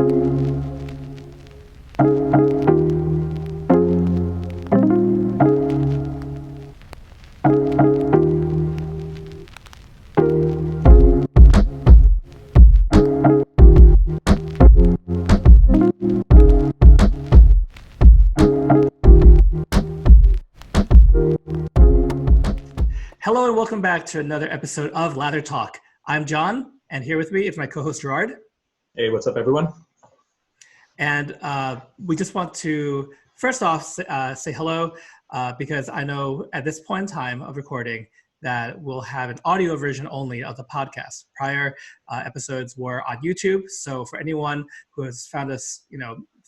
Hello and welcome back to another episode of Lather Talk. I'm Jon, and here with me is my co-host Gerard. Hey, what's up, everyone? And we just want to first off say hello because I know at this point in time of recording that we'll have an audio version only of the podcast. Prior episodes were on YouTube, so for anyone who has found us,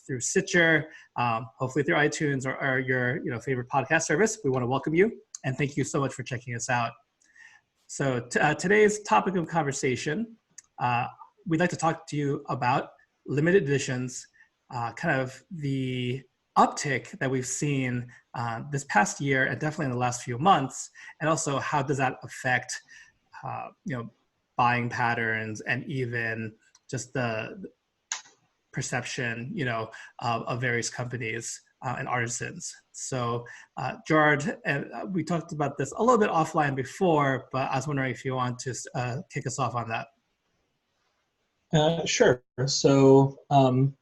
through Stitcher, hopefully through iTunes or your favorite podcast service, we want to welcome you. And thank you so much for checking us out. So today's topic of conversation, we'd like to talk to you about limited editions, kind of the uptick that we've seen this past year and definitely in the last few months, and also how does that affect, buying patterns and even just the perception, of various companies and artisans. So Gerard, we talked about this a little bit offline before, but I was wondering if you want to kick us off on that. Sure. So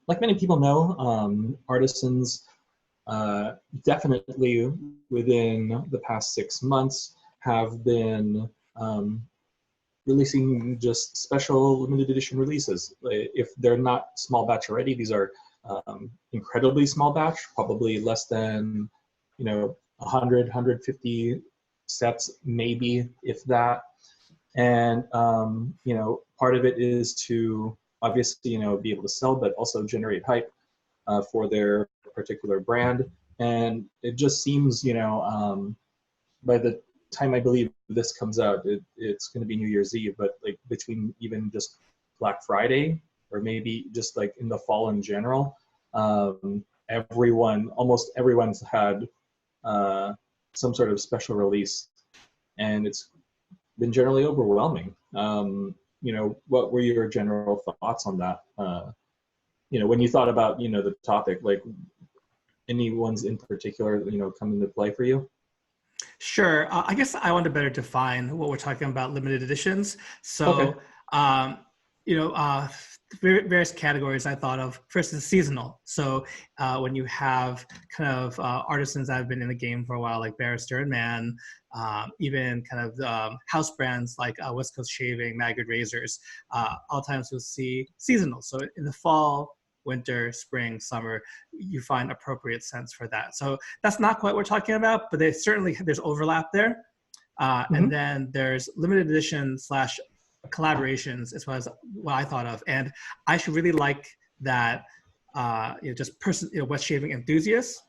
like many people know, artisans definitely within the past 6 months have been releasing just special limited edition releases. If they're not small batch already, these are incredibly small batch, probably less than 100, 150 sets, maybe, if that. And part of it is to obviously be able to sell, but also generate hype for their particular brand. And it just seems by the time I believe this comes out, it's going to be New Year's Eve, but like between even just Black Friday or maybe just like in the fall in general, almost everyone's had some sort of special release, and it's been generally overwhelming. What were your general thoughts on that? When you thought about the topic, like any ones in particular come into play for you? Sure. I guess I want to better define what we're talking about limited editions. So, Okay. Various categories I thought of. First is seasonal. So when you have kind of artisans that have been in the game for a while, like Barrister and Mann, even kind of house brands like West Coast Shaving, Maggot Razors, all times you'll see seasonal. So in the fall, winter, spring, summer, you find appropriate scents for that. So that's not quite what we're talking about, but there's overlap there. And then there's limited edition / collaborations as well as what I thought of. And I should really like that, wet shaving enthusiasts,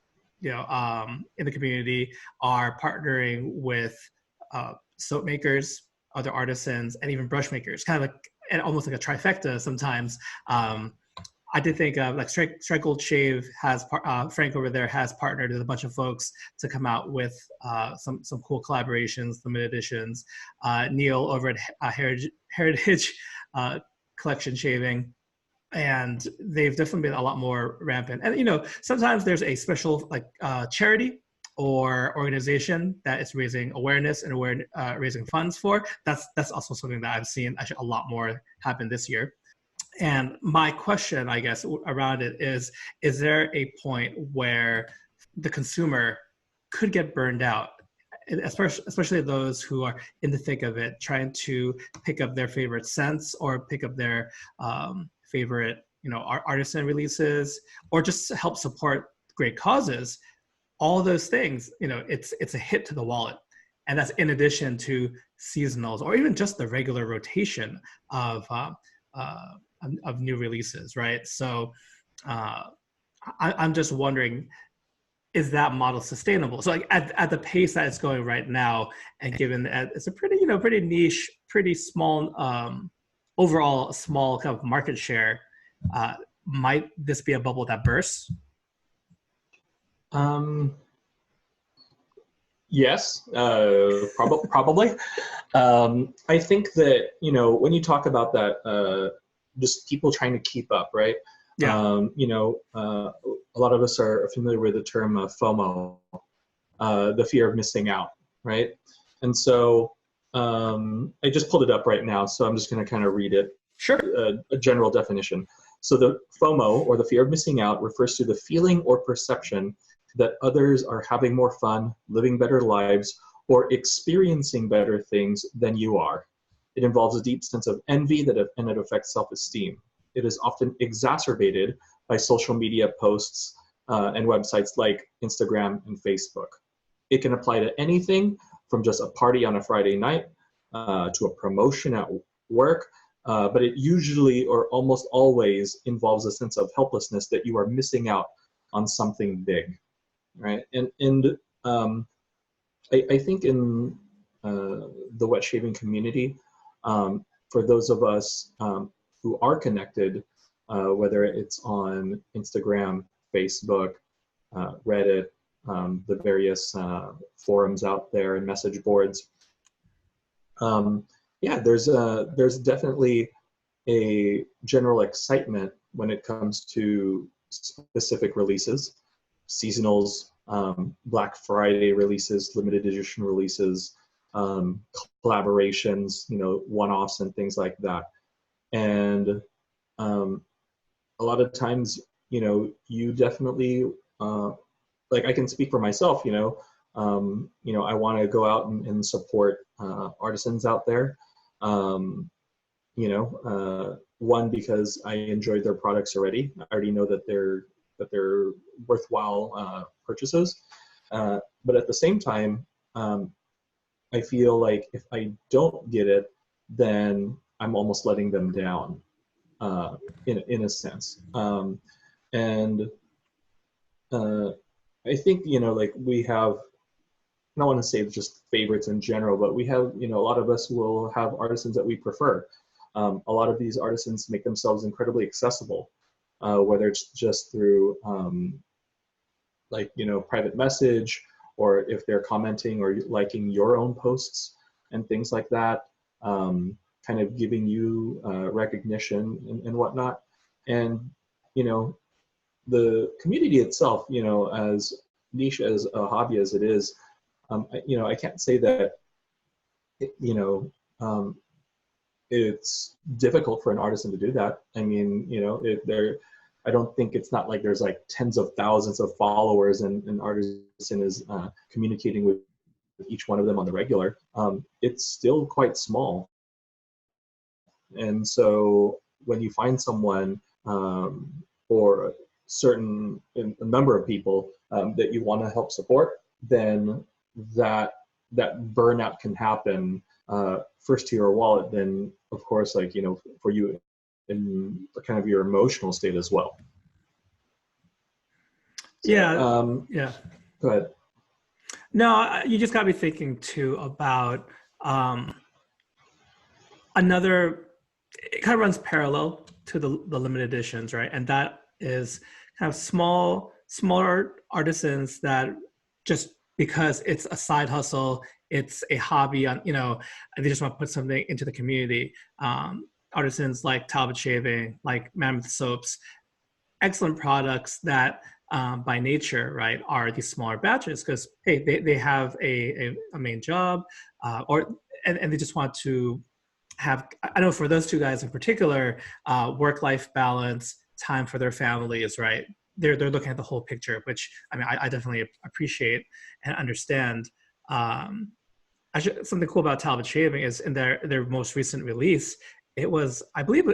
in the community are partnering with soap makers, other artisans, and even brush makers, kind of like, and almost like a trifecta sometimes. I did think of like Strike Gold Shave has, Frank over there has partnered with a bunch of folks to come out with some cool collaborations, limited editions. Neil over at Heritage Collection Shaving, and they've definitely been a lot more rampant. And sometimes there's a special like charity or organization that is raising awareness and raising funds for. That's also something that I've seen actually a lot more happen this year. And my question, I guess, around it is there a point where the consumer could get burned out, especially those who are in the thick of it, trying to pick up their favorite scents or pick up their favorite, artisan releases, or just help support great causes? All of those things, it's a hit to the wallet. And that's in addition to seasonals or even just the regular rotation of new releases, right? So I'm just wondering, is that model sustainable? So like at the pace that it's going right now, and given that it's a pretty niche, pretty small, overall small kind of market share, might this be a bubble that bursts? Yes, probably. I think that, when you talk about that, just people trying to keep up, right? Yeah. A lot of us are familiar with the term FOMO, the fear of missing out, right? And so I just pulled it up right now, so I'm just going to kind of read it, Sure. a general definition. So the FOMO, or the fear of missing out, refers to the feeling or perception that others are having more fun, living better lives, or experiencing better things than you are. It involves a deep sense of envy and it affects self-esteem. It is often exacerbated by social media posts and websites like Instagram and Facebook. It can apply to anything from just a party on a Friday night to a promotion at work, but it usually or almost always involves a sense of helplessness that you are missing out on something big, right? And I think in the wet shaving community, for those of us who are connected, whether it's on Instagram, Facebook, Reddit, the various forums out there and message boards, yeah, there's definitely a general excitement when it comes to specific releases, seasonals, Black Friday releases, limited edition releases, collaborations, one-offs and things like that. And a lot of times, you definitely, like I can speak for myself, I want to go out and support artisans out there. One, because I enjoyed their products already. I already know that they're worthwhile purchases. But at the same time, I feel like if I don't get it, then I'm almost letting them down, in a sense. And I think, like we have, I don't want to say just favorites in general, but we have, a lot of us will have artisans that we prefer. A lot of these artisans make themselves incredibly accessible, whether it's just through private message, or if they're commenting or liking your own posts and things like that, kind of giving you recognition and whatnot. And, the community itself, as niche as a hobby as it is, I can't say that, it's difficult for an artisan to do that. I mean, I don't think it's not like there's like tens of thousands of followers and an artisan is communicating with each one of them on the regular. It's still quite small. And so when you find someone or a number of people that you want to help support, then that burnout can happen first to your wallet, then of course, for you in kind of your emotional state as well. So, yeah. Yeah. Go ahead. No, you just got me thinking too about another. It kind of runs parallel to the limited editions, right? And that is kind of smaller artisans that just because it's a side hustle, it's a hobby, they just want to put something into the community. Artisans like Talbot Shaving, like Mammoth Soaps, excellent products that by nature, right, are these smaller batches because, hey, they have a main job and they just want to have, I know for those two guys in particular, work-life balance, time for their families, right? They're looking at the whole picture, which I definitely appreciate and understand. Something cool about Talbot Shaving is in their most recent release, it was, I believe,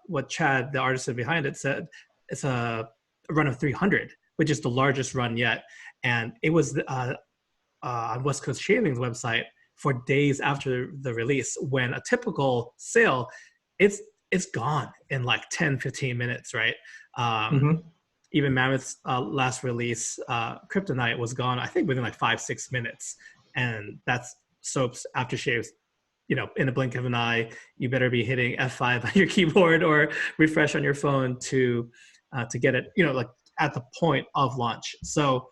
what Chad, the artisan behind it, said, it's a run of 300, which is the largest run yet. And it was on West Coast Shaving's website for days after the release, when a typical sale, it's gone in like 10, 15 minutes, right? Even Mammoth's last release, Kryptonite, was gone, I think, within like 5-6 minutes. And that's soaps, aftershaves, in a blink of an eye. You better be hitting F5 on your keyboard or refresh on your phone to get it, like at the point of launch. So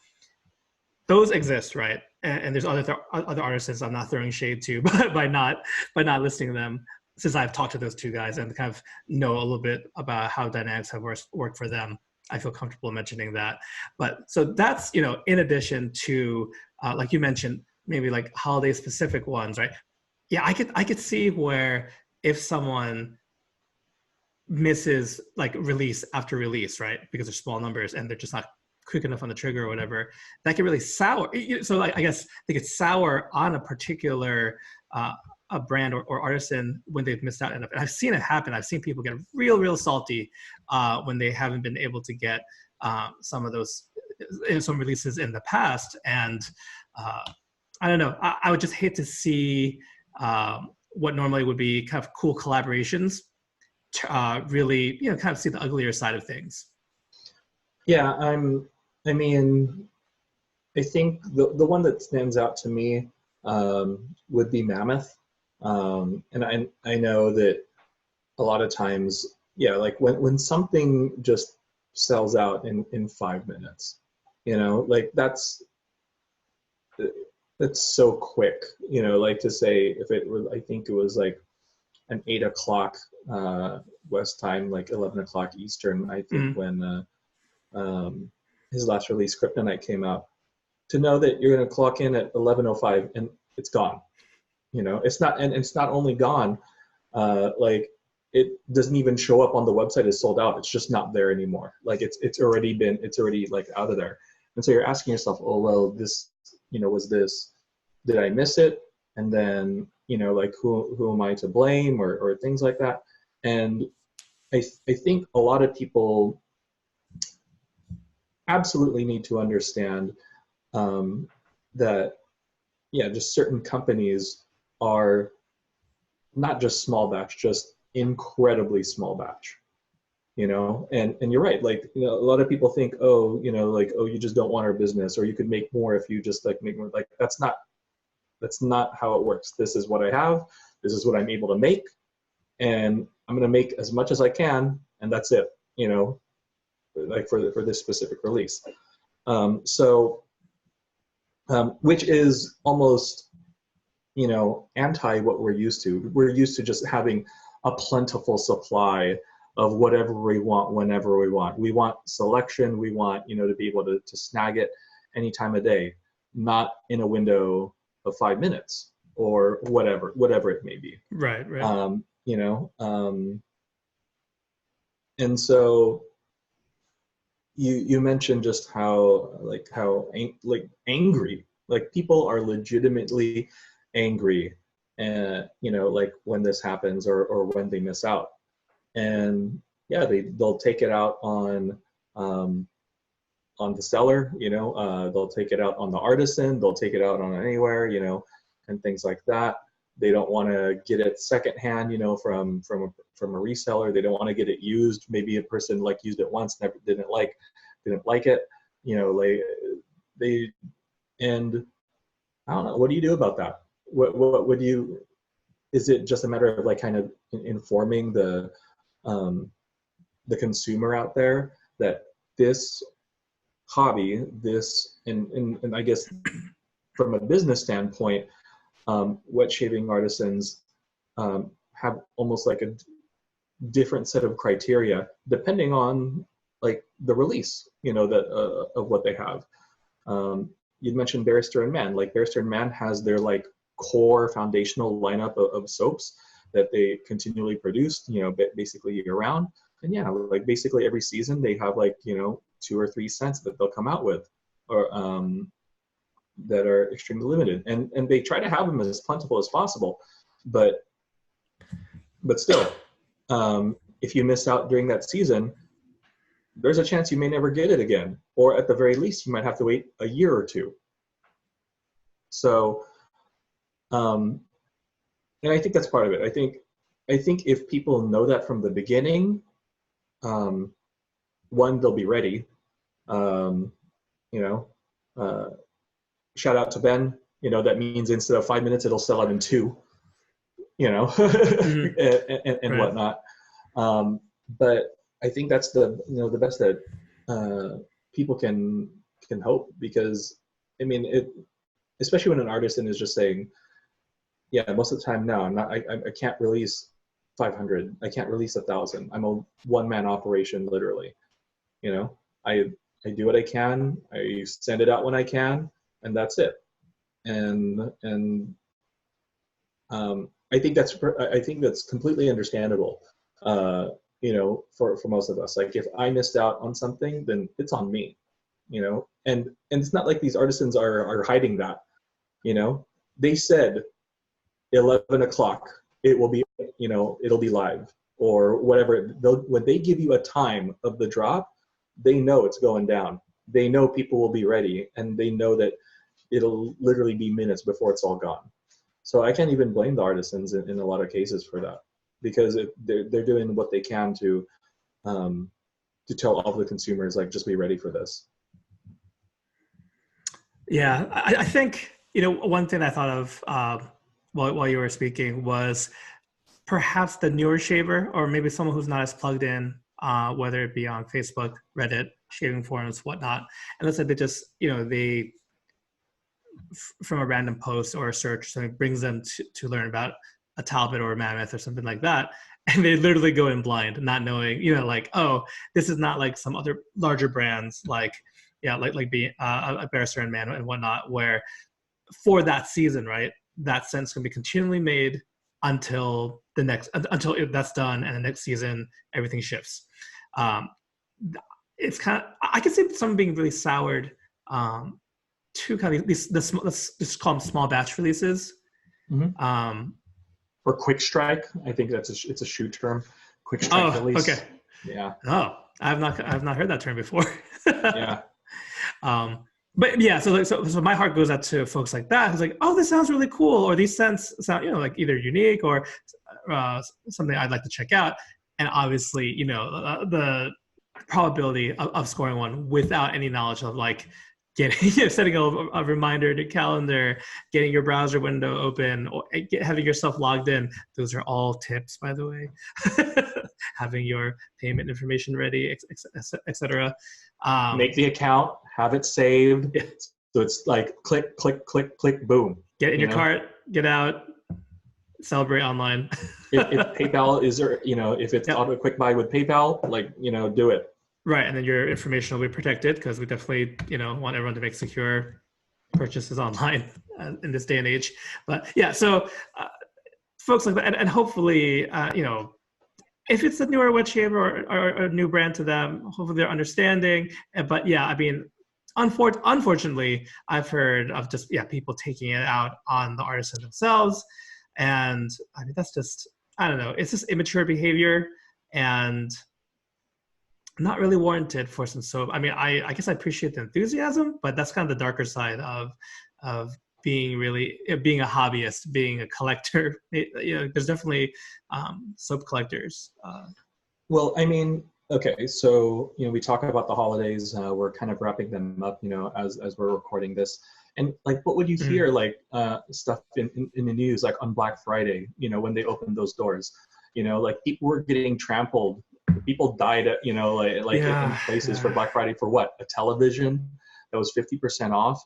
those exist, right? And there's other artists I'm not throwing shade to by not listing them. since I've talked to those two guys and kind of know a little bit about how dynamics have worked for them, I feel comfortable mentioning that. But so that's, in addition to, like you mentioned, maybe like holiday specific ones, right? Yeah, I could see where if someone misses like release after release, right? Because they're small numbers and they're just not quick enough on the trigger or whatever, that can really sour. So like, I guess they could sour on a particular a brand or artisan when they've missed out. And I've seen it happen. I've seen people get real salty when they haven't been able to get some of those some releases in the past. And I don't know. I would just hate to see what normally would be kind of cool collaborations really, kind of see the uglier side of things. Yeah, I mean, I think the one that stands out to me would be Mammoth. And I know that a lot of times, yeah, like when something just sells out in 5 minutes, like that's so quick, like to say if it was, I think it was like an 8 o'clock West time, like 11 o'clock Eastern, I think, when his last release, Kryptonite, came out. To know that you're going to clock in at 11:05 and it's gone, it's not, and it's not only gone, like it doesn't even show up on the website as sold out. It's just not there anymore. Like it's already like out of there. And so you're asking yourself, oh well, this, was this, did I miss it? And then, like who am I to blame, or things like that. And I think a lot of people absolutely need to understand that, yeah, just certain companies are not just small batch, just incredibly small batch, and you're right. Like, a lot of people think, oh, like, oh, you just don't want our business, or you could make more if you just like make more. Like, that's not how it works. This is what I have. This is what I'm able to make. And I'm going to make as much as I can. And that's it, like for this specific release. Which is almost, anti what we're used to. We're used to just having a plentiful supply of whatever we want, whenever we want. We want selection. We want, to be able to snag it any time of day, not in a window of 5 minutes or whatever it may be. Right. And so you mentioned just how angry, like people are legitimately angry, and like when this happens or when they miss out. And yeah, they'll take it out on the seller, they'll take it out on the artisan, they'll take it out on anywhere, and things like that. They don't want to get it secondhand, from a reseller. They don't want to get it used. Maybe a person like used it once, didn't like it, and I don't know. What do you do about that? What would you? Is it just a matter of like kind of informing the consumer out there that this hobby, and I guess from a business standpoint, wet shaving artisans have almost like a different set of criteria depending on like the release, that of what they have. You mentioned Barrister and Mann. Like Barrister and Mann has their like core foundational lineup of soaps that they continually produce, basically year round. And yeah, like basically every season they have like, 2 or 3 scents that they'll come out with, or that are extremely limited. And they try to have them as plentiful as possible, but still, if you miss out during that season, there's a chance you may never get it again, or at the very least, you might have to wait a year or 2. So, and I think that's part of it. I think if people know that from the beginning, one, they'll be ready. Shout out to Ben. That means instead of 5 minutes, it'll sell out in 2. Mm-hmm. and right. Whatnot. But I think that's the best that people can hope, because I mean especially when an artisan is just saying, yeah, most of the time, no, I can't release 500. I can't release 1,000. I'm a one-man operation, literally. You know, I do what I can. I send it out when I can, and that's it. And I think that's completely understandable. You know, for most of us, like if I missed out on something, then it's on me. You know, and it's not like these artisans are hiding that. You know, they said 11 o'clock it will be, you know, it'll be live or whatever. When they give you a time of the drop, they know it's going down. They know people will be ready, and they know that it'll literally be minutes before it's all gone. So I can't even blame the artisans in a lot of cases for that, because they're doing what they can to tell all the consumers, like, just be ready for this. Yeah, I think, you know, one thing I thought of while you were speaking was perhaps the newer shaver, or maybe someone who's not as plugged in, whether it be on Facebook, Reddit, shaving forums, whatnot. And let's say they just, you know, they, from a random post or a search, something brings them to learn about a Talbot or a Mammoth or something like that. And they literally go in blind, not knowing, you know, like, oh, this is not like some other larger brands, like, yeah, like being a Barrister and Man and whatnot, where for that season, right, that scent's going to be continually made until that's done, and the next season everything shifts. It's kind of, I can see some being really soured to kind of these let's just call them small batch releases. Mm-hmm. Or quick strike, I think it's a shoe term. Quick strike release. Okay. Yeah. Oh, I've not heard that term before. Yeah. But yeah, so my heart goes out to folks like that who's like, oh, this sounds really cool, or these scents sound, you know, like either unique or something I'd like to check out. And obviously, you know, the probability of scoring one without any knowledge of, like, getting, you know, setting a reminder to calendar, getting your browser window open, or having yourself logged in. Those are all tips, by the way. Having your payment information ready, etc. Make the account, have it saved. So it's like click, click, click, click, boom. Get in your cart, get out, celebrate online. if PayPal is, or, you know, if it's auto quick buy with PayPal, like, you know, do it. Right, and then your information will be protected, because we definitely, you know, want everyone to make secure purchases online in this day and age. But yeah, so folks like that, and hopefully, you know, if it's a newer wet shaver or a new brand to them, hopefully they're understanding. But yeah, I mean, unfortunately, I've heard of just, yeah, people taking it out on the artisans themselves. And I mean, that's just, I don't know, it's just immature behavior and not really warranted for some soap. I mean, I guess I appreciate the enthusiasm, but that's kind of the darker side of being a hobbyist, being a collector. You know, there's definitely soap collectors. Well, I mean, okay, so, you know, we talk about the holidays. We're kind of wrapping them up, you know, as we're recording this. And like, what would you hear, like stuff in the news, like on Black Friday, you know, when they opened those doors, you know, like people were getting trampled. People died at, you know, like in places for Black Friday for what? A television that was 50% off,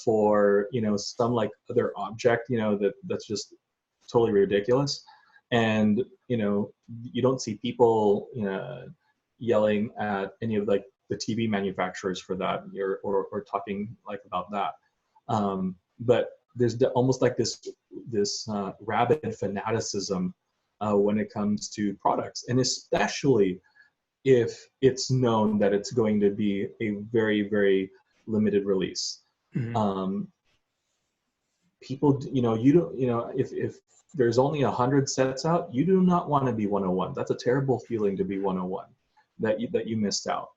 for, you know, some like other object, you know, that's just totally ridiculous. And, you know, you don't see people, you know, yelling at any of like the TV manufacturers for that, or talking like about that. But there's almost like this rabid fanaticism when it comes to products, and especially if it's known that it's going to be a very, very limited release. Mm-hmm. People, you know, you don't, you know, if there's only 100 sets out, you do not want to be 101. That's a terrible feeling to be 101, that you missed out.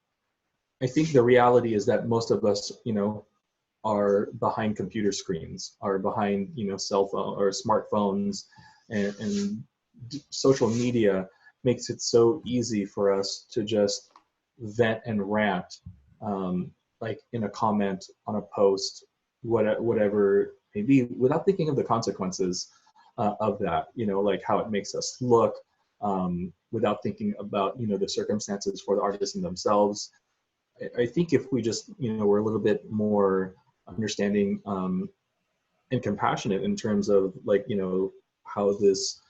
I think the reality is that most of us, you know, are behind computer screens, are behind, you know, cell phone or smartphones, and social media makes it so easy for us to just vent and rant, like in a comment on a post, whatever may be, without thinking of the consequences of that, you know, like how it makes us look, without thinking about, you know, the circumstances for the artists themselves. I think if we just, you know, we're a little bit more understanding and compassionate in terms of, like, you know, how this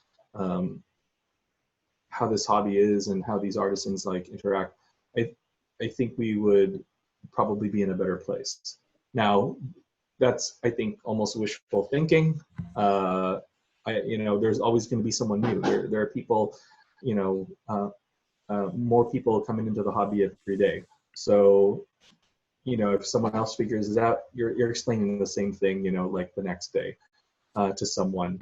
how this hobby is and how these artisans like interact, I think we would probably be in a better place. Now, that's, I think, almost wishful thinking. There's always going to be someone new. There are people, more people coming into the hobby every day. So, if someone else figures it out, you're explaining the same thing, like the next day to someone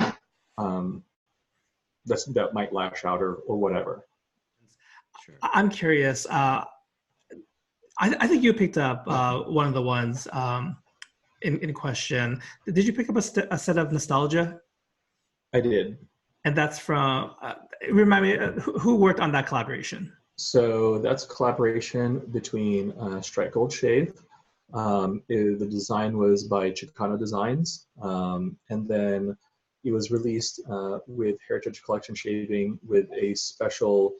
that might lash out or whatever. Sure. I'm curious. I think you picked up one of the ones in question. Did you pick up a set of Nostalgia? I did. And that's from, remind me, who worked on that collaboration? So that's a collaboration between Strike Gold Shave. The design was by Chicano Designs. And then it was released with Heritage Collection Shaving with a special,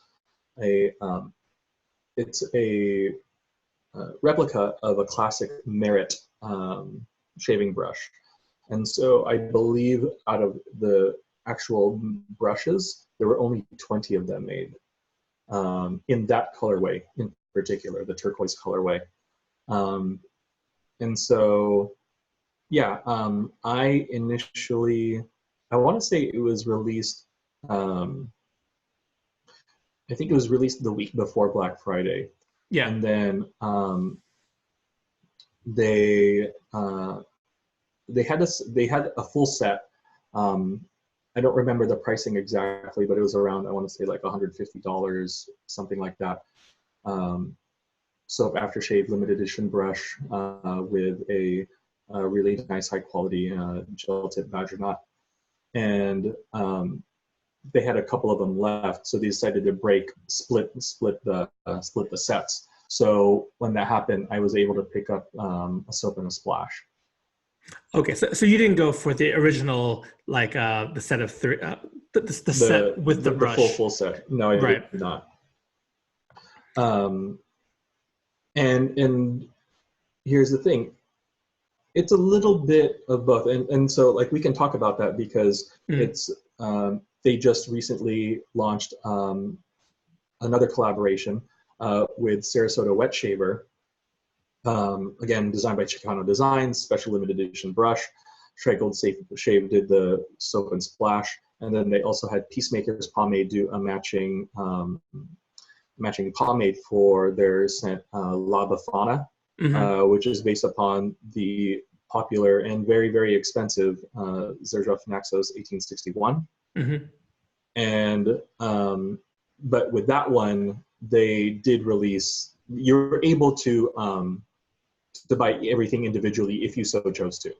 it's a replica of a classic Merit shaving brush. And so I believe out of the actual brushes, there were only 20 of them made in that colorway in particular, the turquoise colorway. And so, yeah, I want to say it was released, I think it was released the week before Black Friday. Yeah. And then they had a full set. I don't remember the pricing exactly, but it was around, I want to say like $150, something like that. Soap aftershave limited edition brush with a really nice high quality gel tip badger knot. And they had a couple of them left, so they decided to split the sets. So when that happened, I was able to pick up a soap and a splash. Okay, so you didn't go for the original, like the set of three, the set with the brush. The full set. No, I did not. And here's the thing. It's a little bit of both, and so like we can talk about that because it's they just recently launched another collaboration with Sarasota Wet Shaver. Again, designed by Chicano Designs, special limited edition brush. Strike Gold Shave did the soap and splash, and then they also had Peacemaker's Pomade do a matching pomade for their scent La Befana, which is based upon the popular and very, very expensive Xerjoff Naxos 1861. And but with that one, they did release. You're able to buy everything individually if you so chose to.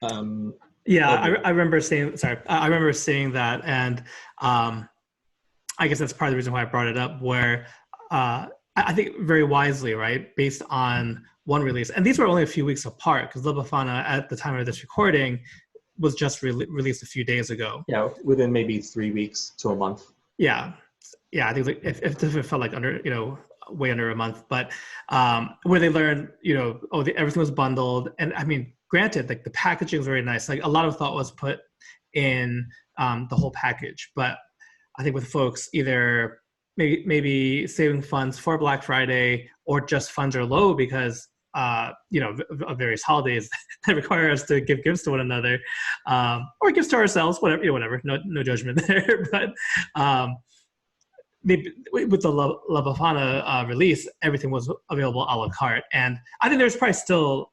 I remember saying. Sorry, I remember saying that, and I guess that's part of the reason why I brought it up. Where I think very wisely, right, based on one release, and these were only a few weeks apart because La Befana at the time of this recording was just released a few days ago. Yeah, within maybe 3 weeks to a month. Yeah, I think like if it felt like under, way under a month, but where they learned, everything was bundled, and I mean, granted, like the packaging was very nice. Like a lot of thought was put in the whole package, but I think with folks either maybe saving funds for Black Friday or just funds are low because of various holidays that require us to give gifts to one another, or gifts to ourselves, whatever. No judgment there, but with the La Befana release, everything was available a la carte, and I think there's probably still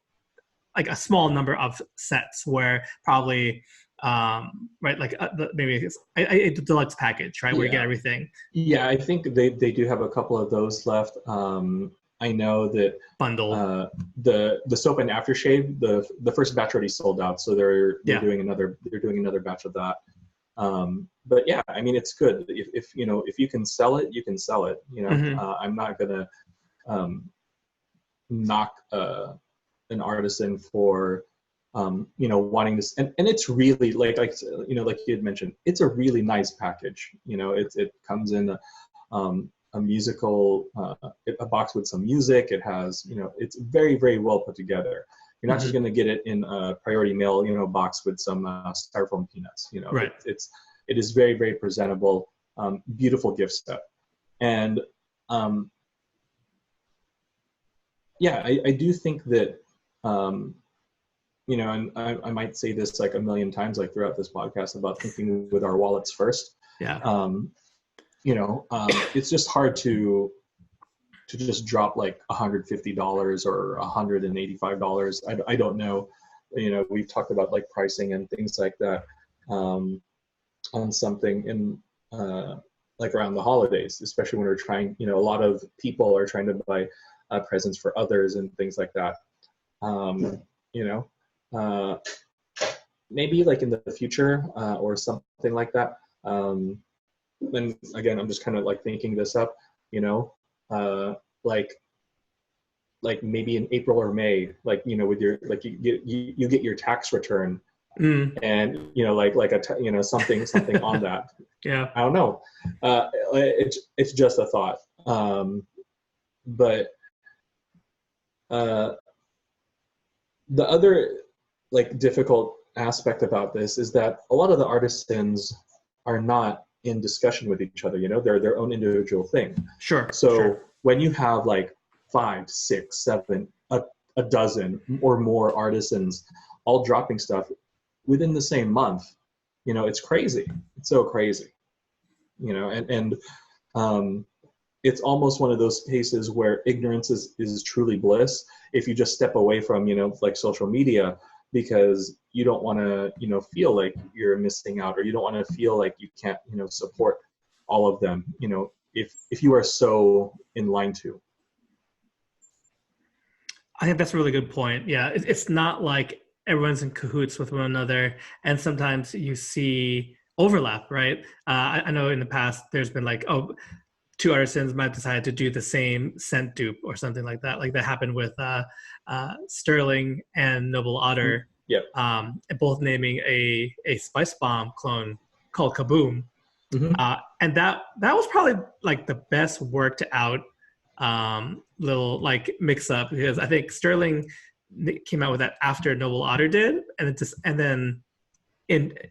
like a small number of sets where probably maybe it's a deluxe package, right, where you get everything. Yeah, I think they do have a couple of those left. I know that bundle the soap and aftershave, the first batch already sold out, so they're doing another batch of that. But yeah, I mean, it's good if you can sell it, you can sell it. I'm not gonna knock an artisan for wanting this, and it's really like you had mentioned, it's a really nice package. It comes in a musical a box with some music. It has it's very, very well put together. You're not just going to get it in a priority mail box with some styrofoam peanuts. Right. It is very, very presentable. beautiful gift set. And yeah, I do think that, you know, and I might say this like a million times, like throughout this podcast, about thinking with our wallets first. Yeah. You know, it's just hard to just drop like $150 or $185. I don't know. You know, we've talked about like pricing and things like that on something in like around the holidays, especially when we're trying, you know, a lot of people are trying to buy presents for others and things like that. You know, maybe like in the future or something like that. And again, I'm just kind of like thinking this up, you know, like maybe in April or May, like, you know, with your, like you get your tax return and, you know, like you know, something on that. Yeah. I don't know. It's just a thought. But the other like difficult aspect about this is that a lot of the artisans are not in discussion with each other. You know, they're their own individual thing. Sure. So sure. when you have like 5, 6, 7, a dozen or more artisans all dropping stuff within the same month, you know, it's crazy. It's so crazy. You know, and it's almost one of those cases where ignorance is truly bliss if you just step away from, you know, like social media, because you don't want to, you know, feel like you're missing out, or you don't want to feel like you can't, you know, support all of them, you know, if you are so in line to. I think that's a really good point. Yeah, it's not like everyone's in cahoots with one another, and sometimes you see overlap, right? I know in the past there's been like, oh, two artisans might decide to do the same scent dupe or something like that. Like that happened with Sterling and Noble Otter. Yeah. Both naming a Spice Bomb clone called Kaboom. Mm-hmm. And that was probably like the best worked out little like mix up, because I think Sterling came out with that after Noble Otter did, and then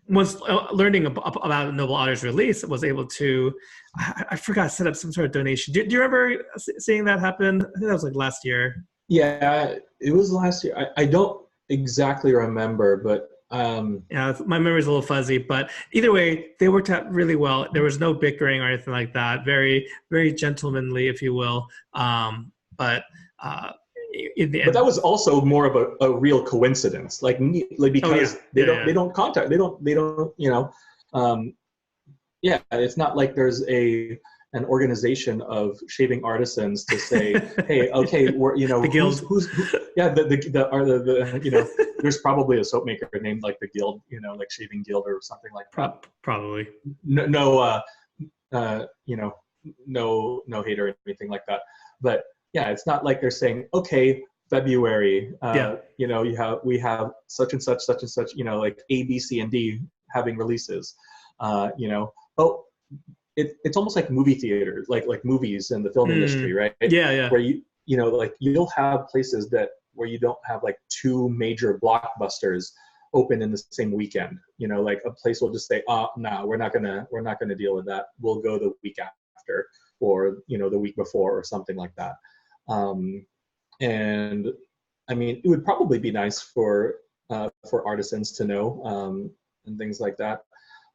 once learning about Noble Otter's release, was able to, I forgot, set up some sort of donation. Do you remember seeing that happen? I think that was like last year. Yeah, it was last year. I don't exactly remember, but yeah, my memory's a little fuzzy, but either way, they worked out really well. There was no bickering or anything like that. Very, very gentlemanly, if you will. But in the end, but that was also more of a real coincidence, like because they don't contact, they don't, you know, yeah, it's not like there's an organization of shaving artisans to say, hey, okay, we're, you know, the guild. Yeah, the you know, there's probably a soap maker named like the Guild, you know, like Shaving Guild or something like that. Probably. No, you know, no hate or anything like that. But yeah, it's not like they're saying, okay, February, you know, we have such and such, you know, like A, B, C, and D having releases, you know. Oh, it's almost like movie theaters, like movies in the film industry, right? Yeah. Where you know, like you'll have places where you don't have like two major blockbusters open in the same weekend. You know, like a place will just say, oh, no, we're not gonna deal with that. We'll go the week after, or, you know, the week before, or something like that. And I mean, it would probably be nice for artisans to know, and things like that.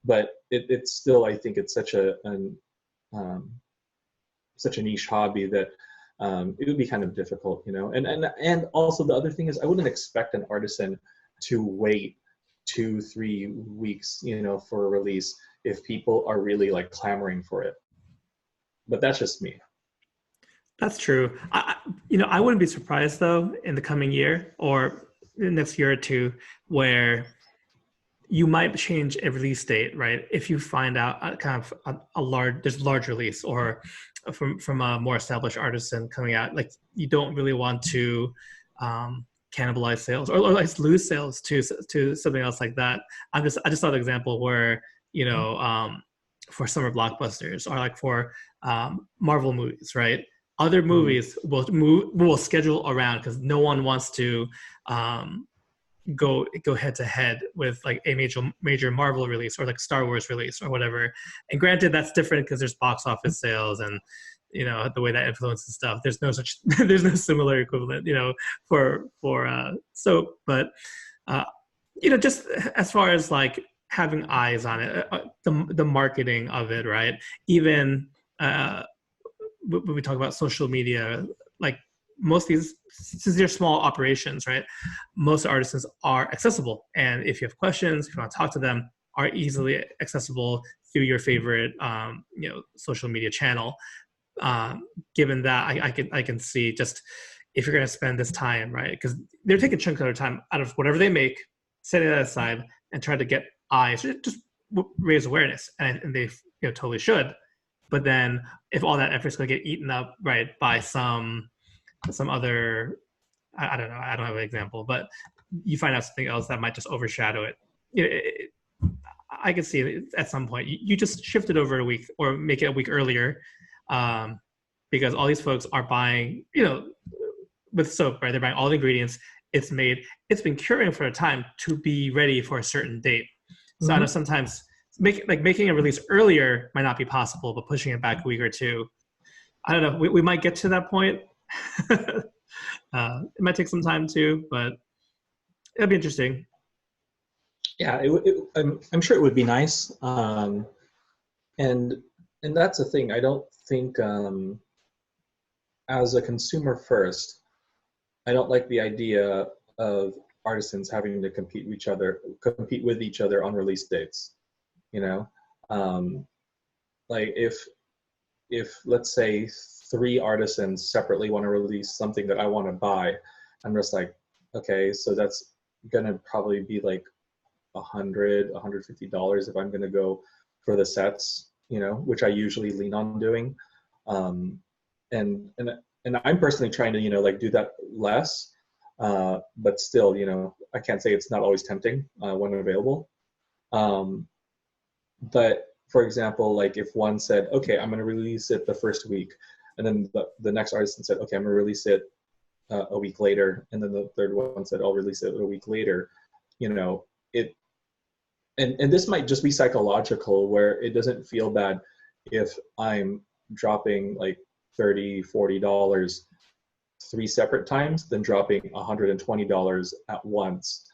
But it's still, I think it's such a niche hobby that it would be kind of difficult, you know. And also the other thing is, I wouldn't expect an artisan to wait 2-3 weeks, you know, for a release if people are really like clamoring for it. But that's just me. That's true. I wouldn't be surprised though in the coming year or the next year or two where you might change a release date, right? If you find out kind of there's a large release, or from a more established artisan coming out, like you don't really want to cannibalize sales or like lose sales to something else like that. I just thought an example where, you know, for summer blockbusters or like for Marvel movies, right? Other movies will schedule around because no one wants to go head to head with like a major Marvel release or like Star Wars release or whatever. And granted, that's different because there's box office sales and the way that influences stuff. There's no such there's no similar equivalent for soap, but just as far as like having eyes on it, the marketing of it, right? Even when we talk about social media, like most of these, since they're small operations, right? Most artisans are accessible, and if you have questions, if you want to talk to them, are easily accessible through your favorite, social media channel. Given that, I can see just if you're going to spend this time, right? Because they're taking chunks of their time out of whatever they make, setting that aside, and trying to get eyes, just raise awareness, and they totally should. But then, if all that effort's going to get eaten up, right, by some other, I don't know, I don't have an example, but you find out something else that might just overshadow it. I can see it at some point. You just shift it over a week or make it a week earlier, because all these folks are buying, with soap, right? They're buying all the ingredients. It's been curing for a time to be ready for a certain date. So I know sometimes making a release earlier might not be possible, but pushing it back a week or two, I don't know. We might get to that point. It might take some time too, but it'll be interesting. Yeah, I'm sure it would be nice. And that's the thing. I don't think, as a consumer first, I don't like the idea of artisans having to compete with each other on release dates. Like if let's say 3 artisans separately want to release something that I want to buy, I'm just like, okay, so that's gonna probably be like $150 if I'm gonna go for the sets, which I usually lean on doing. And I'm personally trying to like do that less, but still, I can't say it's not always tempting when available. But for example, like if one said, okay, I'm going to release it the first week, and then the next artist said, okay, I'm going to release it a week later, and then the third one said, I'll release it a week later, it, and this might just be psychological, where it doesn't feel bad if I'm dropping like $30-$40 3 separate times than dropping $120 at once,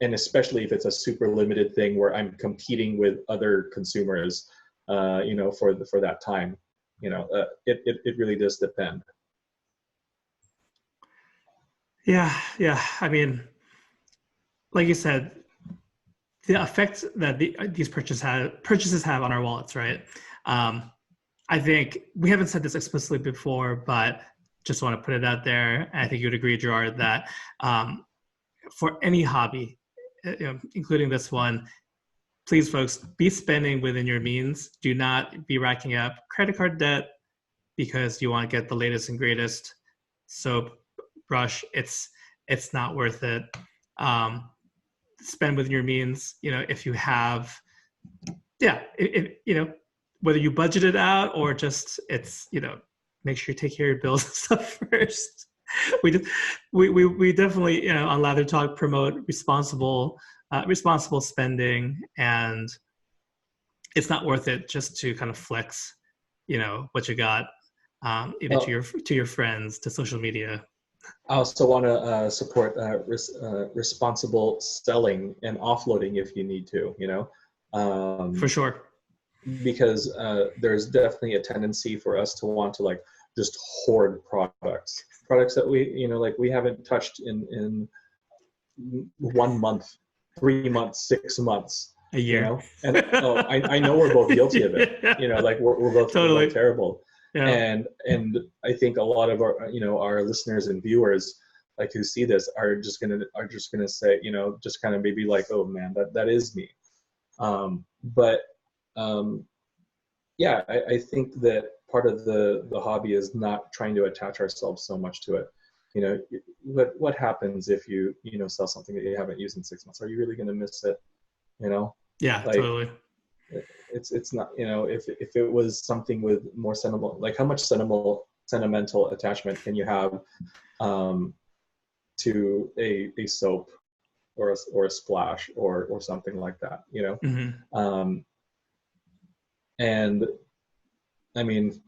and especially if it's a super limited thing where I'm competing with other consumers, for that time, it really does depend. Yeah. I mean, like you said, the effect that these purchases have on our wallets, right? I think we haven't said this explicitly before, but just want to put it out there. And I think you'd agree, Gerard, that for any hobby, including this one, please, folks, be spending within your means. Do not be racking up credit card debt because you want to get the latest and greatest soap, brush. It's not worth it. Spend within your means. If you have, whether you budget it out or just make sure you take care of your bills and stuff first. We definitely on Lather Talk promote responsible spending, and it's not worth it just to kind of flex what you got either to your friends, to social media. I also want to support responsible selling and offloading if you need to, for sure, because there's definitely a tendency for us to want to like just hoard products that we haven't touched in 1 month, 3 months, 6 months, a year. And I know we're both guilty of it. Like we're both totally terrible. Yeah. And I think a lot of our our listeners and viewers like who see this are just gonna say just kind of maybe like, oh man, that is me. Yeah, I think that part of the hobby is not trying to attach ourselves so much to it. What happens if you sell something that you haven't used in 6 months? Are you really going to miss it? Yeah, like, totally. It's not, if it was something with more sentimental, like how much sentimental attachment can you have to a soap or a splash or something like that, you know. Mm-hmm. And I mean,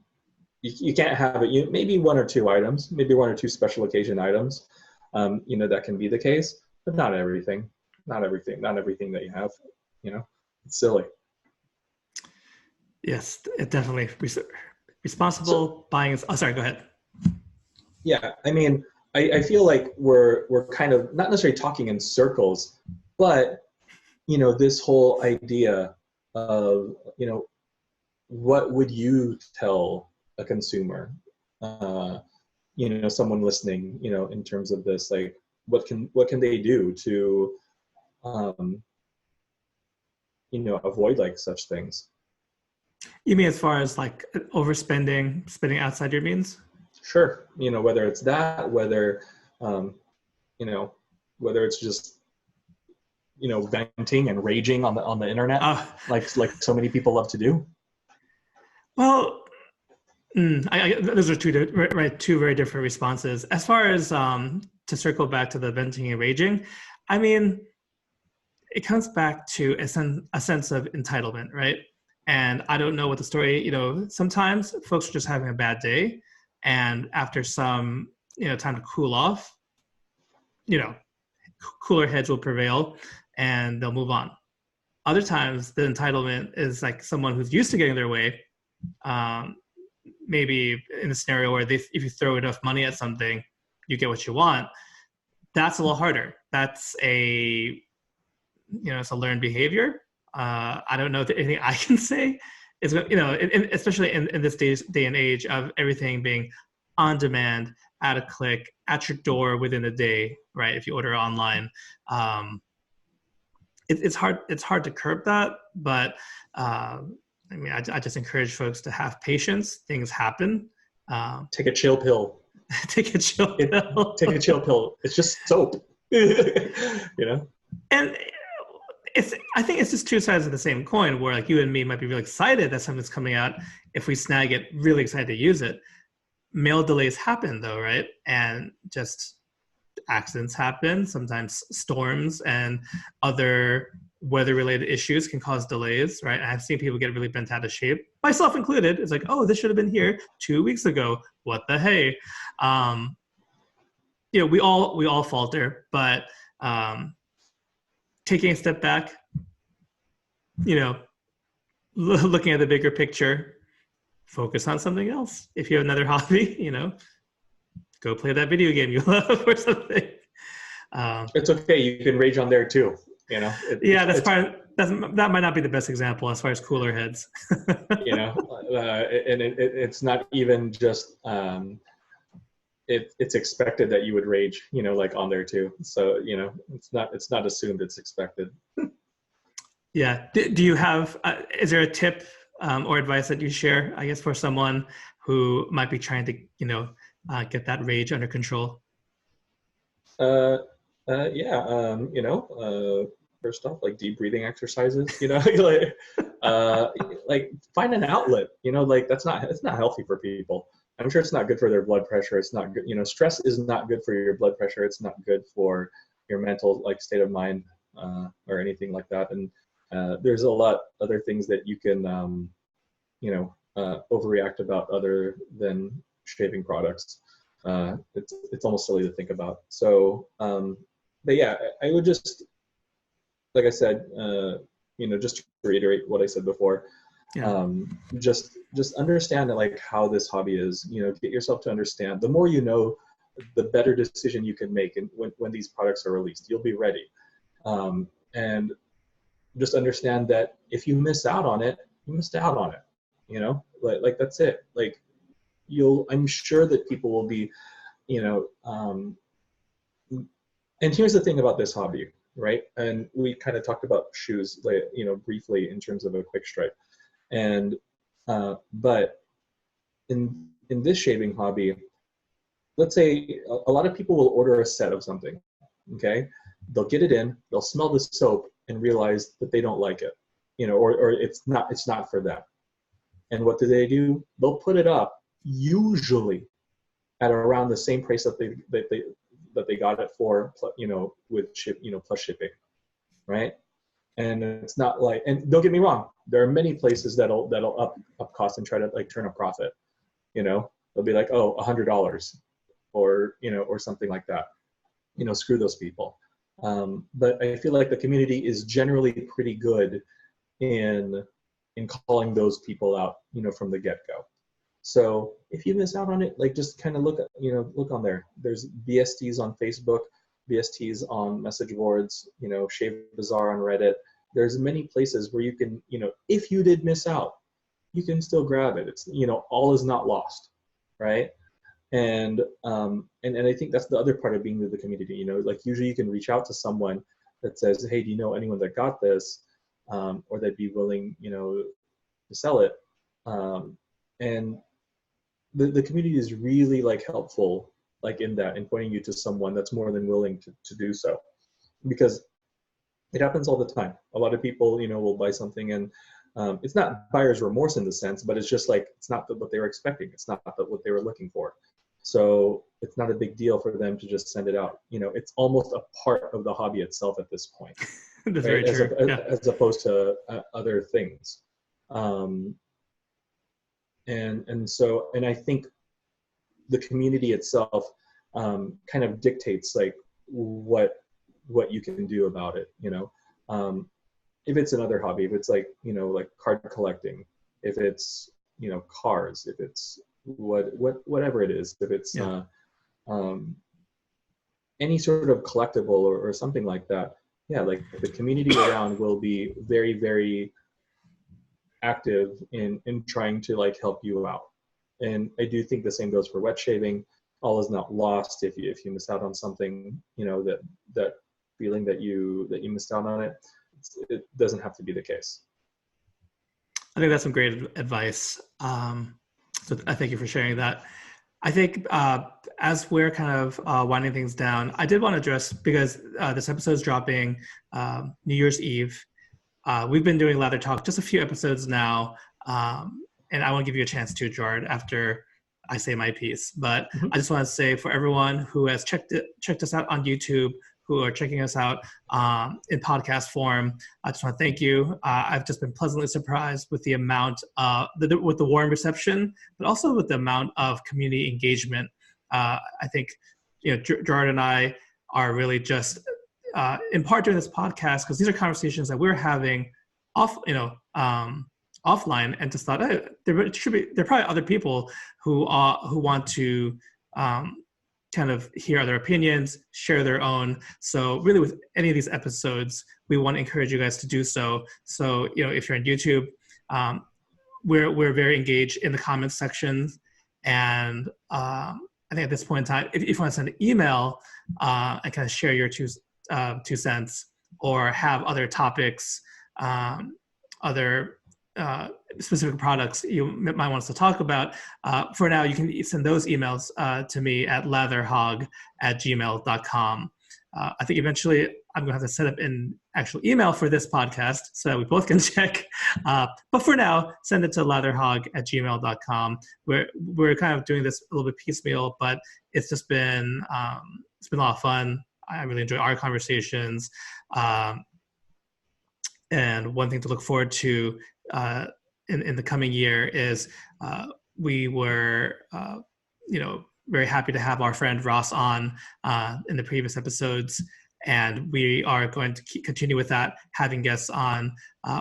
you can't have it. Maybe one or two items, maybe one or two special occasion items, you know, that can be the case, but not everything. Not everything that you have, you know. It's silly. Yes, it definitely responsible buying is. Oh, sorry. Go ahead. Yeah, I mean, I feel like we're kind of not necessarily talking in circles, but you know, this whole idea of, you know, what would you tell a consumer, you know, someone listening, you know, in terms of this, like, what can they do to, you know, avoid like such things? You mean as far as like overspending, spending outside your means? Sure, you know, whether it's that, whether, you know, whether it's just, you know, venting and raging on the internet, Uh, like so many people love to do. well, those are two very different responses. As far as to circle back to the venting and raging, I mean, it comes back to a sense of entitlement, right? And I don't know what the story, you know, sometimes folks are just having a bad day, and after some, you know, time to cool off, you know, cooler heads will prevail and they'll move on. Other times, the entitlement is like someone who's used to getting their way. Um, Maybe in a scenario where if you throw enough money at something, you get what you want. That's a little harder. That's it's a learned behavior. I don't know if anything I can say is, you know, especially in this day and age of everything being on demand, at a click, at your door within a day, right? If you order online, it's hard. It's hard to curb that, but I mean, I just encourage folks to have patience. Things happen. Take a chill pill. Take a chill pill. Take a chill pill. It's just soap. You know? And I think it's just two sides of the same coin, where like you and me might be really excited that something's coming out. If we snag it, really excited to use it. Mail delays happen though, right? And just accidents happen. Sometimes storms and other weather-related issues can cause delays, right? And I've seen people get really bent out of shape, myself included. It's like, oh, this should have been here 2 weeks ago. What the hey? You know, we all falter, but taking a step back, you know, looking at the bigger picture, focus on something else. If you have another hobby, you know, go play that video game you love or something. It's okay. You can rage on there too. You know. That might not be the best example as far as cooler heads. You know, and it's not even just. It's expected that you would rage, you know, like on there too. So, you know, it's not assumed, it's expected. Yeah. Do you have, is there a tip or advice that you share, I guess, for someone who might be trying to, you know, get that rage under control? Yeah. You know, first off, like deep breathing exercises, you know, like find an outlet, you know, like it's not healthy for people. I'm sure it's not good for their blood pressure. It's not good. You know, stress is not good for your blood pressure. It's not good for your mental like state of mind or anything like that. And there's a lot other things that you can, you know, overreact about other than shaving products. It's almost silly to think about. So, but yeah, I would just, like I said, you know, just to reiterate what I said before. Yeah. Just understand like how this hobby is, you know, get yourself to understand. The more you know, the better decision you can make. And when these products are released, you'll be ready. And just understand that if you miss out on it, you missed out on it, you know, like that's it. Like I'm sure that people will be, you know, and here's the thing about this hobby, right? And we kind of talked about shoes, like, you know, briefly in terms of a quick stripe. And but in this shaving hobby, let's say a lot of people will order a set of something. Okay, they'll get it in, they'll smell the soap and realize that they don't like it, you know, or it's not for them. And what do? They'll put it up usually at around the same price that that they got it for, with plus shipping, right? And it's not like, and don't get me wrong, there are many places that'll up cost and try to like turn a profit. They'll be like, oh, $100, or or something like that. Screw those people. But I feel like the community is generally pretty good in calling those people out, from the get-go. So if you miss out on it, like just kind of look on there. There's BSTs on Facebook, BSTs on message boards, Shave Bazaar on Reddit. There's many places where you can, if you did miss out, you can still grab it. It's, all is not lost, right? And I think that's the other part of being with the community. Like usually you can reach out to someone that says, hey, do you know anyone that got this, or that'd be willing, to sell it? And the community is really like helpful, like in pointing you to someone that's more than willing to do so, because it happens all the time. A lot of people, will buy something and it's not buyer's remorse in the sense, but it's just like, it's not what they were expecting. It's not what they were looking for. So it's not a big deal for them to just send it out. It's almost a part of the hobby itself at this point. That's right? very true. As opposed to other things. And I think the community itself kind of dictates like what you can do about it. If it's another hobby, if it's like like card collecting, if it's cars, if it's whatever it is, if it's any sort of collectible or something like that, like the community around will be very, very active in trying to like help you out. And I do think the same goes for wet shaving. All is not lost if you miss out on something, that feeling that you missed out on it. It doesn't have to be the case. I think that's some great advice. So I thank you for sharing that. I think as we're kind of winding things down, I did want to address, because this episode is dropping New Year's Eve. We've been doing Lather Talk just a few episodes now, and I want to give you a chance to, Gerard, after I say my piece. But I just want to say, for everyone who has checked us out on YouTube, who are checking us out in podcast form, I just want to thank you. I've just been pleasantly surprised with the amount, with the warm reception, but also with the amount of community engagement. I think, Gerard and I are really just, in part doing this podcast because these are conversations that we're having offline, and just thought, hey, there are probably other people who want to kind of hear other opinions, share their own. So really, with any of these episodes, we want to encourage you guys to do so. So, if you're on YouTube, we're very engaged in the comments section. And I think at this point in time, if you want to send an email and kind of share your two cents, or have other topics, other specific products you might want us to talk about, for now, you can send those emails to me at latherhog@gmail.com. I think eventually I'm going to have to set up an actual email for this podcast so that we both can check. But for now, send it to latherhog@gmail.com. We're kind of doing this a little bit piecemeal, but it's just been a lot of fun. I really enjoy our conversations. And one thing to look forward to in the coming year is we were, very happy to have our friend Ross on in the previous episodes. And we are going to continue with that, having guests on,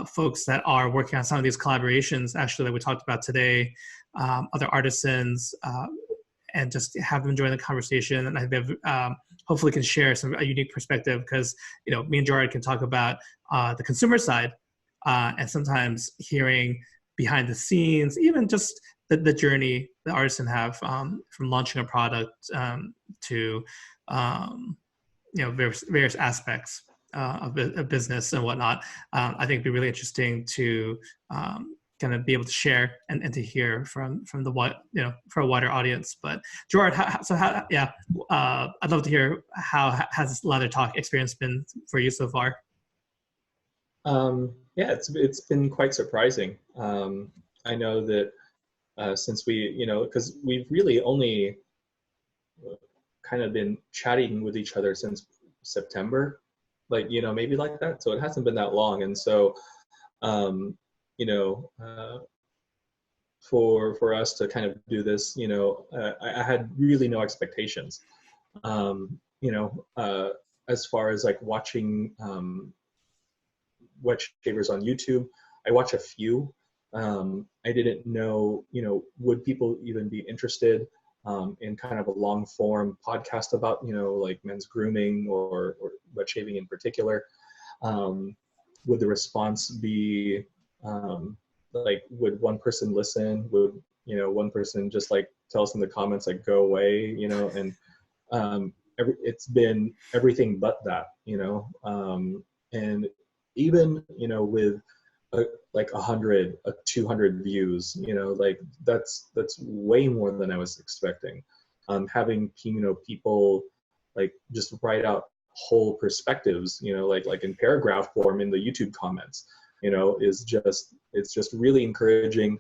folks that are working on some of these collaborations, actually, that we talked about today, other artisans, and just have them join the conversation. And I think hopefully can share a unique perspective, because, me and Gerard can talk about the consumer side, and sometimes hearing behind the scenes, even just the journey the artisan have from launching a product to various aspects of business and whatnot. I think it'd be really interesting to kind of be able to share and to hear from the for a wider audience. But Gerard, I'd love to hear how has this Lather Talk experience been for you so far? It's been quite surprising. I know that since we, because we've really only kind of been chatting with each other since September, like, you know, maybe like that. So it hasn't been that long. And so, you know, for us to kind of do this, you know, I had really no expectations, you know, as far as like watching wet shavers on YouTube. I watch a few. I didn't know, you know, would people even be interested in kind of a long form podcast about, you know, like men's grooming or wet shaving in particular. Would the response be like, would one person listen? Would, you know, one person just like tell us in the comments, like, go away, you know? And it's been everything but that, you know? And even, you know, with like 100, 200 views, you know, like that's way more than I was expecting. Having, you know, people like just write out whole perspectives, you know, like in paragraph form in the YouTube comments, you know, it's just really encouraging.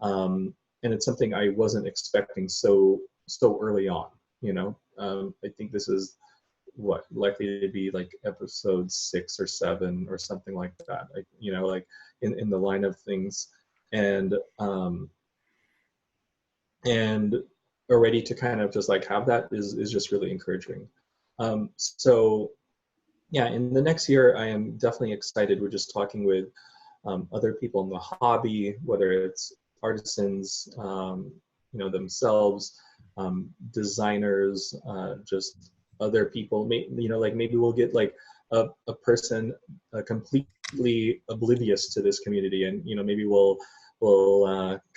And it's something I wasn't expecting so early on, you know. I think this is likely to be like episode 6 or 7 or something like that, like, you know, like in the line of things. And already to kind of just like have that is just really encouraging. So yeah, in the next year, I am definitely excited. We're just talking with other people in the hobby, whether it's artisans, you know, themselves, designers, just other people. You know, like maybe we'll get like a person completely oblivious to this community, and, you know, maybe we'll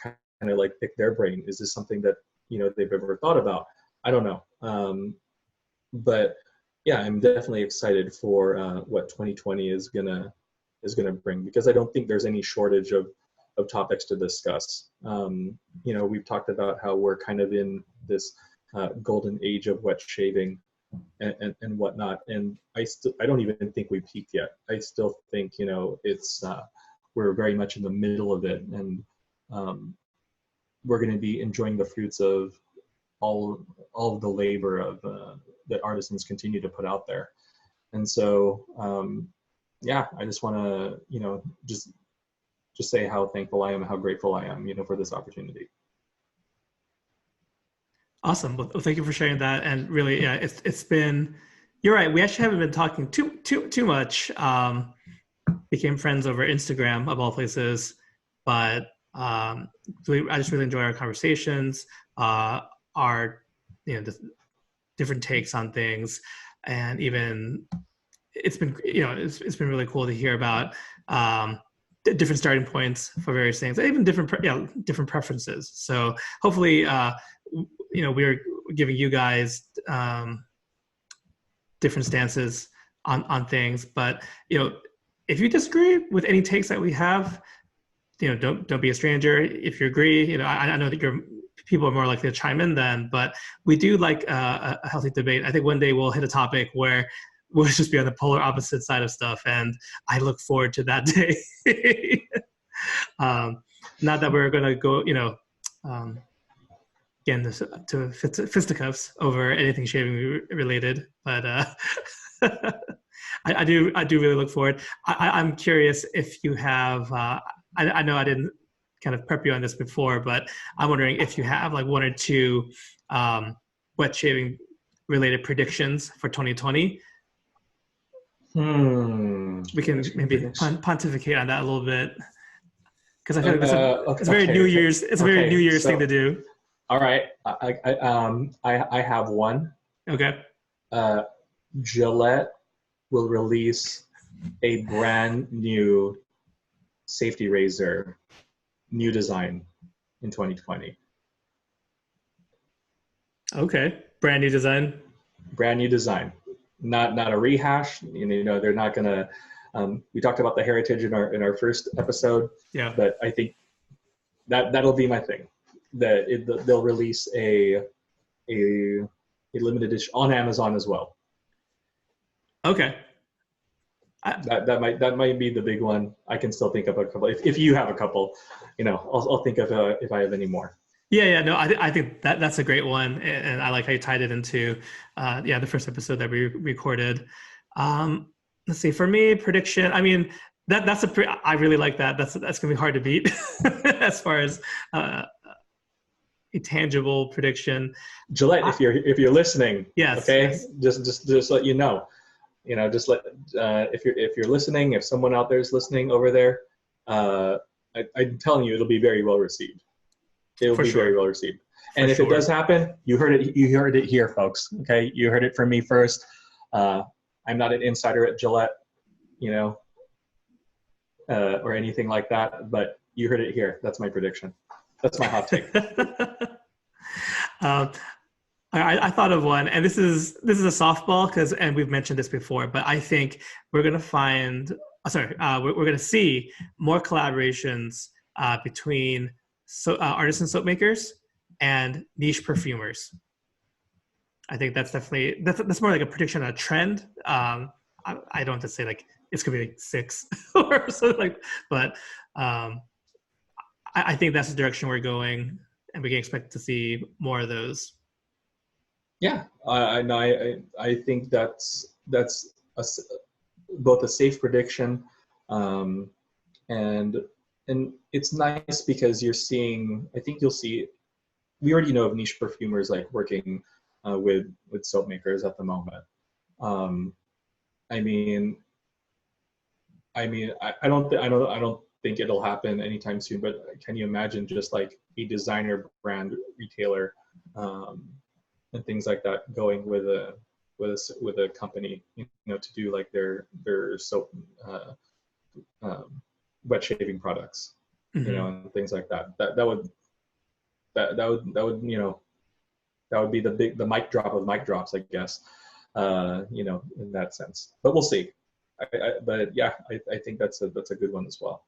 kind of like pick their brain. Is this something that, you know, they've ever thought about? I don't know. But yeah, I'm definitely excited for what 2020 is gonna bring, because I don't think there's any shortage of topics to discuss. You know, we've talked about how we're kind of in this golden age of wet shaving and whatnot, and I don't even think we peaked yet. I still think, you know, it's we're very much in the middle of it, and we're going to be enjoying the fruits of all of the labor of that artisans continue to put out there. And so yeah, I just want to, you know, just say how thankful I am, how grateful I am, you know, for this opportunity. Awesome. Well, thank you for sharing that. And really, yeah, it's been, you're right. We actually haven't been talking too much. Became friends over Instagram of all places, but really, I just really enjoy our conversations, our, you know, the different takes on things, and even it's been, you know, it's been really cool to hear about different starting points for various things, even different preferences. So hopefully, you know, we're giving you guys different stances on things. But, you know, if you disagree with any takes that we have, you know, don't be a stranger. If you agree, you know, I know that people are more likely to chime in then, but we do like a healthy debate. I think one day we'll hit a topic where we'll just be on the polar opposite side of stuff, and I look forward to that day. Not that we're going to go, you know, again, to fisticuffs over anything shaving related, but I do really look forward. I'm curious if you have, I know I didn't kind of prep you on this before, but I'm wondering if you have like 1 or 2 wet shaving related predictions for 2020. We can maybe pontificate on that a little bit, because I feel like it's very New Year's. It's a very New Year's thing to do. All right, I have one. Okay. Gillette will release a brand new safety razor, new design, in 2020. Okay, brand new design. Brand new design, not a rehash. You know, they're not gonna. We talked about the heritage in our first episode. Yeah. But I think that'll be my thing. That they'll release a limited edition on Amazon as well. Okay. That might be the big one. I can still think of a couple. If you have a couple, you know, I'll think of if I have any more. No, I think that's a great one, and I like how you tied it into, the first episode that we recorded. Let's see, for me, prediction. I mean, I really like that. That's gonna be hard to beat as far as a tangible prediction. Gillette, if you're listening, yes, okay, yes. just let you know, just let if you're listening, if someone out there is listening over there, I'm telling you, it'll be very well received. It will be very well received. And if it does happen, you heard it here, folks. Okay, you heard it from me first. I'm not an insider at Gillette, or anything like that, but you heard it here. That's my prediction. That's my hot take. I thought of one, and this is a softball and we've mentioned this before, but I think we're gonna we're gonna see more collaborations between artisan soap makers and niche perfumers. I think that's definitely that's more like a prediction, a trend. I don't have to say like it's gonna be like 6 or something like, but I think that's the direction we're going, and we can expect to see more of those. Yeah, I think that's both a safe prediction, and it's nice because you're seeing. I think you'll see. We already know of niche perfumers like working with soap makers at the moment. I don't think it'll happen anytime soon. But can you imagine just like a designer brand retailer and things like that going with a company, to do like their soap, wet shaving products, and things like that. That would be the mic drop of mic drops, I guess, in that sense. But we'll see. I think that's a good one as well.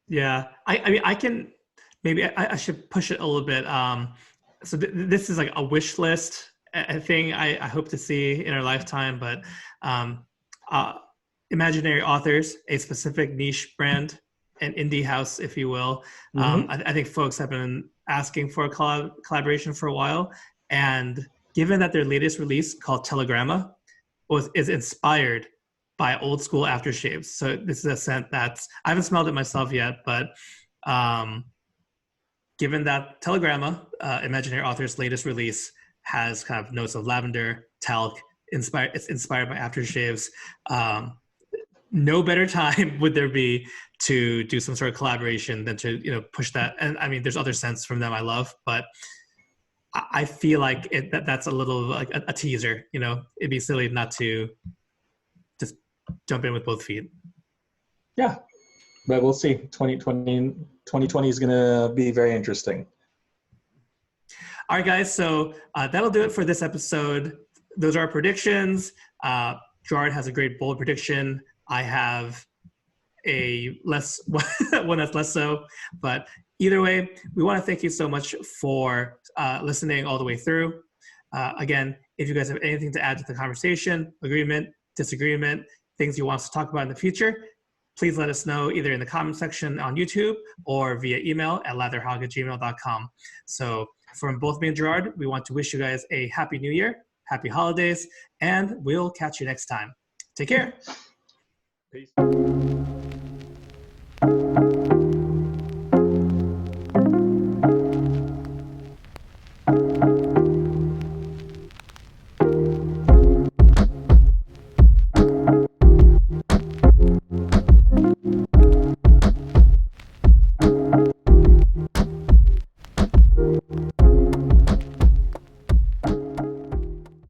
Yeah, I mean, I can maybe I should push it a little bit. So this is like a wish list, a thing I hope to see in our lifetime. But imaginary authors, a specific niche brand, an indie house, if you will. I think folks have been asking for a collaboration for a while, and given that their latest release called Telegramma is inspired by old school aftershaves. So this is a scent I haven't smelled it myself yet, but given that Telegramma, imaginary author's latest release, has kind of notes of lavender, talc, it's inspired by aftershaves. No better time would there be to do some sort of collaboration than to push that. And I mean, there's other scents from them I love, but I feel like that's a little like a teaser. It'd be silly not to just jump in with both feet. Yeah, but we'll see. 2020 is going to be very interesting. All right, guys. So that'll do it for this episode. Those are our predictions. Gerard has a great bold prediction. I have a one that's less so. But either way, we want to thank you so much for listening all the way through. Again, if you guys have anything to add to the conversation, agreement, disagreement, things you want us to talk about in the future, please let us know either in the comment section on YouTube or via email at lathertalk@gmail.com. So from both me and Gerard, we want to wish you guys a happy new year, happy holidays, and we'll catch you next time. Take care. Peace.